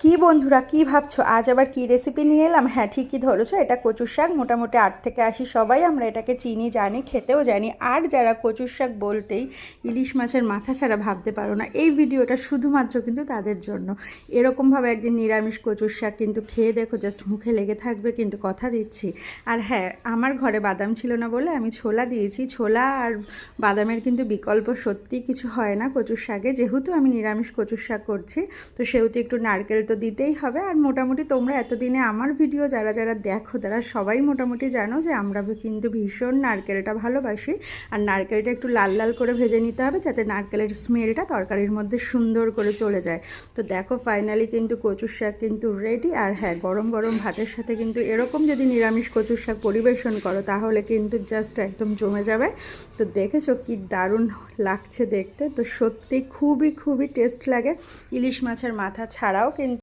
কি বন্ধুরা, কি ভাবছো আজ আবার কি রেসিপি নিয়ে এলাম? হ্যাঁ, ঠিকই ধরেছো, এটা কচুর শাক। মোটামুটি 8 থেকে 80 সবাই আমরা এটাকে চিনি, জানি, খেতেও জানি। আর যারা কচুর শাক বলতেই ইলিশ মাছের মাথা ছাড়া ভাবতে পারো না, এই ভিডিওটা শুধুমাত্র কিন্তু তাদের জন্য। এরকমভাবে একদিন নিরামিষ কচুর শাক কিন্তু খেয়ে দেখো, জাস্ট মুখে লেগে থাকবে, কিন্তু কথা দিচ্ছি। আর হ্যাঁ, আমার ঘরে বাদাম ছিল না বলে আমি ছোলা দিয়েছি। ছোলা আর বাদামের কিন্তু বিকল্প সত্যি কিছু হয় না কচুর শাকে। যেহেতু আমি নিরামিষ কচুর শাক করছি, তো সেহেতু একটু নারকেল তো দিতেই হবে। আর মোটামুটি তোমরা এতদিনে আমার ভিডিও যারা যারা দেখো তারা সবাই মোটামুটি জানো যে আমরা কিন্তু ভীষণ নারকেলটা ভালোবাসি। আর নারকেলটা একটু লাল লাল করে ভেজে নিতে হবে, যাতে নারকেলের স্মেলটা তরকারির মধ্যে সুন্দর করে চলে যায়। তো দেখো ফাইনালি কিন্তু কচুর শাক কিন্তু রেডি। আর হ্যাঁ, গরম গরম ভাতের সাথে কিন্তু এরকম যদি নিরামিষ কচুর শাক পরিবেশন করো তাহলে কিন্তু জাস্ট একদম জমে যাবে। তো দেখেছো কি দারুণ লাগছে দেখতে। তো সত্যি খুবই খুবই টেস্ট লাগে ইলিশ মাছের মাথা ছাড়াও কিন্তু